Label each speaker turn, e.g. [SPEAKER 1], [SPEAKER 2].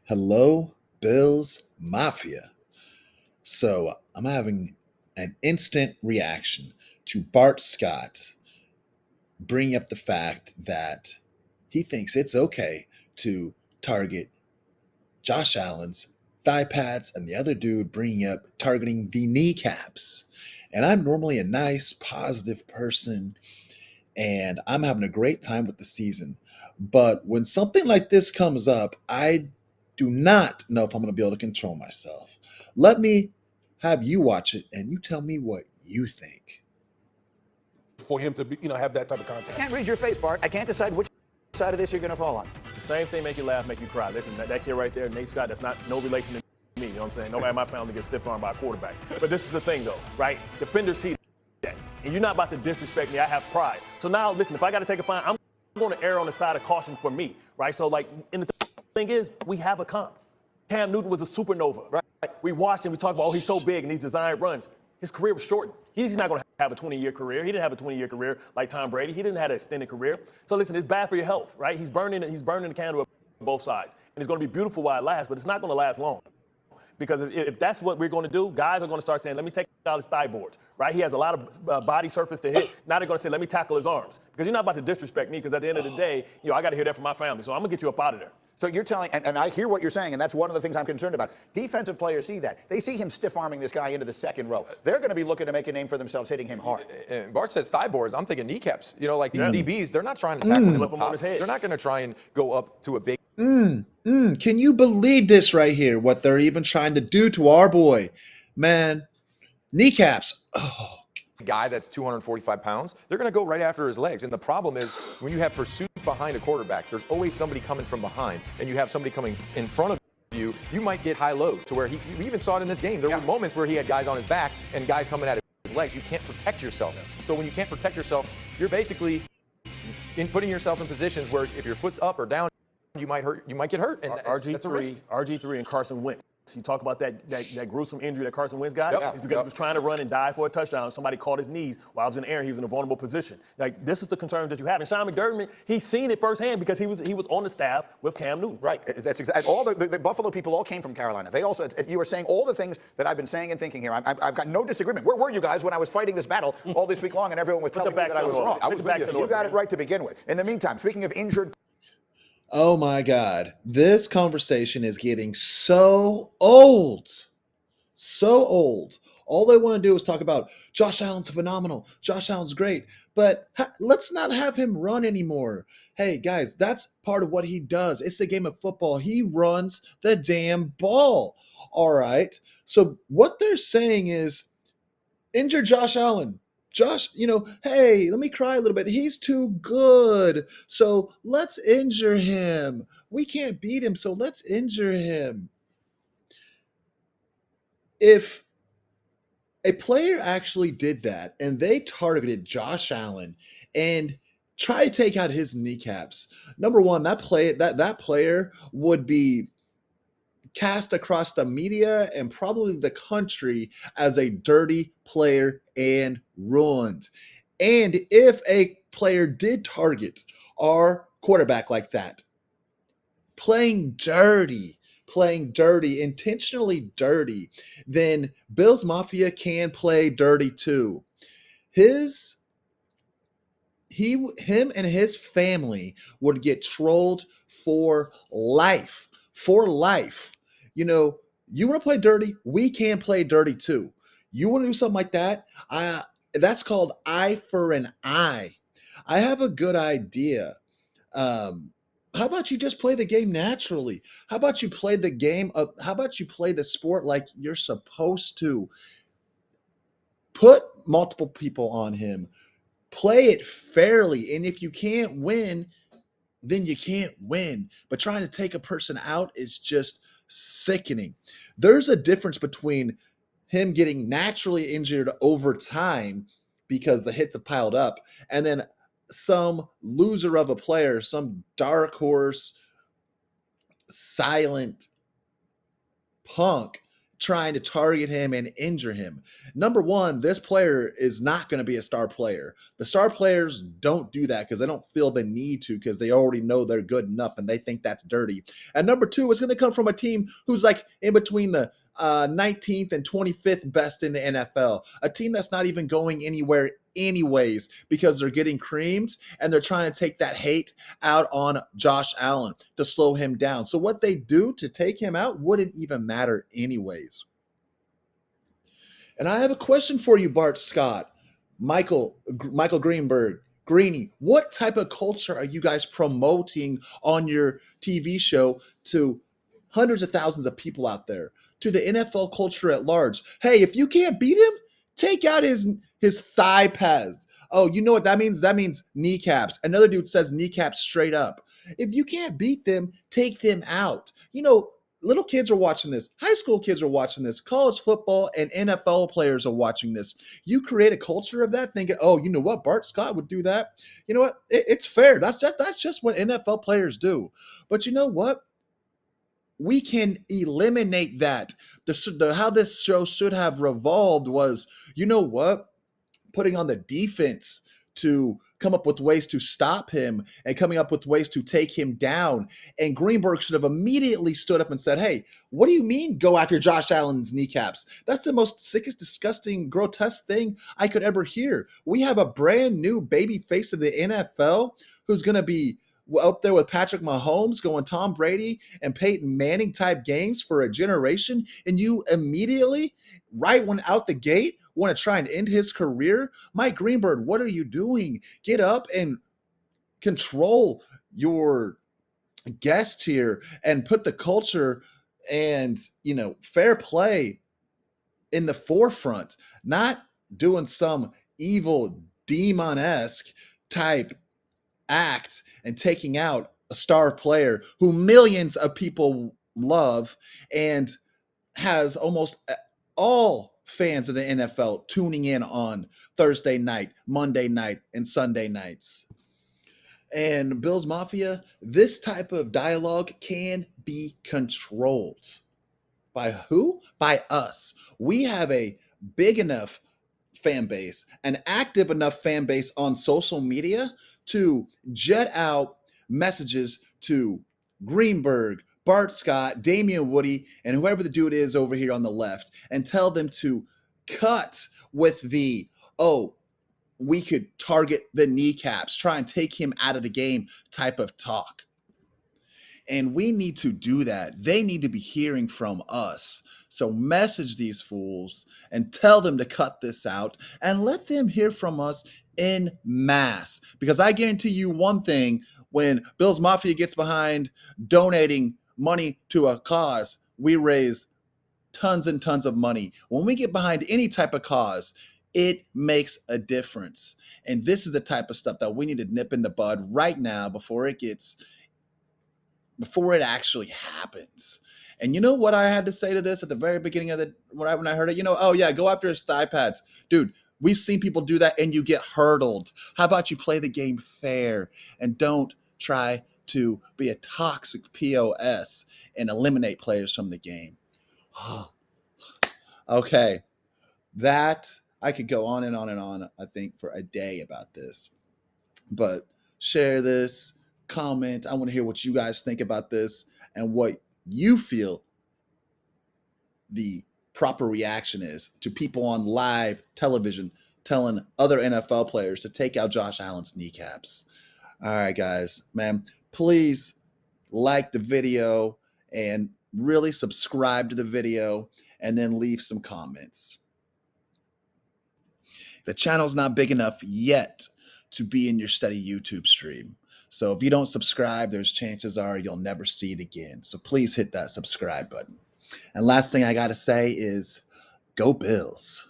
[SPEAKER 1] Hello, Bills Mafia. So I'm having an instant reaction to Bart Scott bringing up the fact that he thinks it's okay to target Josh Allen's thigh pads and the other dude bringing up targeting the kneecaps. And I'm normally a nice, positive person and I'm having a great time with the season. But when something like this comes up, I do not know if I'm going to be able to control myself. Let me have you watch it and you tell me what you think.
[SPEAKER 2] For him to be, have that type of
[SPEAKER 3] I
[SPEAKER 2] contact.
[SPEAKER 3] can't read your face, Bart. I can't decide which side of this you're going to fall on.
[SPEAKER 4] The same thing make you laugh, make you cry. Listen, that kid right there, Nate Scott, that's not no relation to me. You know what I'm saying? Nobody in my family gets stiff armed by a quarterback. But this is the thing, though, right? Defenders see that. And you're not about to disrespect me. I have pride. So now, listen, if I got to take a fine, I'm going to err on the side of caution for me, right? So, and the thing is, we have a comp. Cam Newton was a supernova.
[SPEAKER 3] Right.
[SPEAKER 4] We watched him. We talked about, oh, he's so big and these designed runs. His career was shortened. He's not going to have a 20-year career. He didn't have a 20-year career like Tom Brady. He didn't have an extended career. So listen, it's bad for your health, right? He's burning the candle at both sides. And it's going to be beautiful while it lasts, but it's not going to last long. Because if that's what we're going to do, guys are going to start saying, let me take out his thigh boards, right? He has a lot of body surface to hit. Now they're going to say, let me tackle his arms. Because you're not about to disrespect me, because at the end of the day, I got to hear that from my family. So I'm going to get you up out of there.
[SPEAKER 3] So you're telling, and I hear what you're saying, and that's one of the things I'm concerned about. Defensive players see that. They see him stiff-arming this guy into the second row. They're going to be looking to make a name for themselves hitting him hard.
[SPEAKER 5] And Bart says thigh boards. I'm thinking kneecaps. These DBs, they're not trying to tackle him up top. They're not going to try and go up to a big.
[SPEAKER 1] Can you believe this right here? What they're even trying to do to our boy. Man, kneecaps. Oh.
[SPEAKER 5] Guy that's 245 pounds, they're going to go right after his legs. And the problem is when you have pursuit behind a quarterback, there's always somebody coming from behind, and you have somebody coming in front of you. You might get high-low to where we even saw it in this game. There were moments where he had guys on his back and guys coming at his legs. You can't protect yourself. So when you can't protect yourself, you're basically putting yourself in positions where if your foot's up or down, you might get hurt. And that's a risk.
[SPEAKER 4] RG3 and Carson Wentz. You talk about that gruesome injury that Carson Wentz got. It's because he was trying to run and dive for a touchdown. Somebody caught his knees while I was in the air. He was in a vulnerable position. This is the concern that you have. And Sean McDermott, he's seen it firsthand because he was on the staff with Cam Newton.
[SPEAKER 3] Right. That's exactly. All the Buffalo people all came from Carolina. They also, you were saying all the things that I've been saying and thinking here. I've got no disagreement. Where were you guys when I was fighting this battle all this week long and everyone was telling me that I was wrong? You got it right to begin with. In the meantime, speaking of injured.
[SPEAKER 1] Oh my God. This conversation is getting so old. So old. All they want to do is talk about Josh Allen's phenomenal. Josh Allen's great. But let's not have him run anymore. Hey, guys, that's part of what he does. It's a game of football. He runs the damn ball. All right. So what they're saying is injure Josh Allen. Josh, hey, let me cry a little bit. He's too good. So let's injure him. We can't beat him, so let's injure him. If a player actually did that and they targeted Josh Allen and tried to take out his kneecaps, number one, that player would be cast across the media and probably the country as a dirty player and ruined. And if a player did target our quarterback like that, playing dirty, intentionally dirty, then Bills Mafia can play dirty too. Him and his family would get trolled for life. For life. You want to play dirty? We can play dirty too. You want to do something like that? That's called eye for an eye. I have a good idea. How about you just play the game naturally? How about you play the game how about you play the sport like you're supposed to? Put multiple people on him. Play it fairly. And if you can't win, then you can't win. But trying to take a person out is just sickening. There's a difference between him getting naturally injured over time because the hits have piled up, and then some loser of a player, some dark horse, silent punk trying to target him and injure him. Number one, this player is not going to be a star player. The star players don't do that because they don't feel the need to, because they already know they're good enough and they think that's dirty. And number two, it's going to come from a team who's like in between the 19th and 25th best in the NFL. A team that's not even going anywhere anyways because they're getting creamed and they're trying to take that hate out on Josh Allen to slow him down. So what they do to take him out wouldn't even matter anyways. And I have a question for you, Bart Scott, Michael Greenberg, Greeny. What type of culture are you guys promoting on your TV show to hundreds of thousands of people out there, to the NFL culture at large? Hey, if you can't beat him, take out his thigh pads. Oh, you know what that means? That means kneecaps. Another dude says kneecaps straight up. If you can't beat them, take them out. You know, little kids are watching this. High school kids are watching this. College football and NFL players are watching this. You create a culture of that thinking, oh, you know what? Bart Scott would do that. You know what? It's fair. That's just what NFL players do. But you know what? We can eliminate that. How this show should have revolved was, you know what? Putting on the defense to come up with ways to stop him and coming up with ways to take him down. And Greenberg should have immediately stood up and said, hey, what do you mean go after Josh Allen's kneecaps? That's the most sickest, disgusting, grotesque thing I could ever hear. We have a brand new baby face of the NFL who's going to be up there with Patrick Maholmes going Tom Brady and Peyton Manning type games for a generation, and you immediately, right when out the gate, want to try and end his career? Mike Greenberg, what are you doing? Get up and control your guest here and put the culture and, you know, fair play in the forefront, not doing some evil demon-esque type act and taking out a star player who millions of people love and has almost all fans of the NFL tuning in on Thursday night, Monday night, and Sunday nights. And Bills Mafia, this type of dialogue can be controlled. By who? By us. We have a big enough fan base, an active enough fan base on social media to jet out messages to Greenberg, Bart Scott, Damian Woody, and whoever the dude is over here on the left, and tell them to cut with the, oh, we could target the kneecaps, try and take him out of the game type of talk. And we need to do that. They need to be hearing from us. So message these fools and tell them to cut this out and let them hear from us en masse. Because I guarantee you one thing, when Bills Mafia gets behind donating money to a cause, we raise tons and tons of money. When we get behind any type of cause, it makes a difference. And this is the type of stuff that we need to nip in the bud right now before it actually happens. And you know what I had to say to this at the very beginning of when I heard it? You know, oh yeah, go after his thigh pads. Dude, we've seen people do that and you get hurdled. How about you play the game fair and don't try to be a toxic POS and eliminate players from the game? Okay, that I could go on and on and on, I think, for a day about this. But share this, comment. I want to hear what you guys think about this and what you feel the proper reaction is to people on live television telling other NFL players to take out Josh Allen's kneecaps. All right, guys, man, please like the video and really subscribe to the video and then leave some comments. The channel's not big enough yet to be in your steady YouTube stream. So if you don't subscribe, there's chances are you'll never see it again. So please hit that subscribe button. And last thing I got to say is go Bills.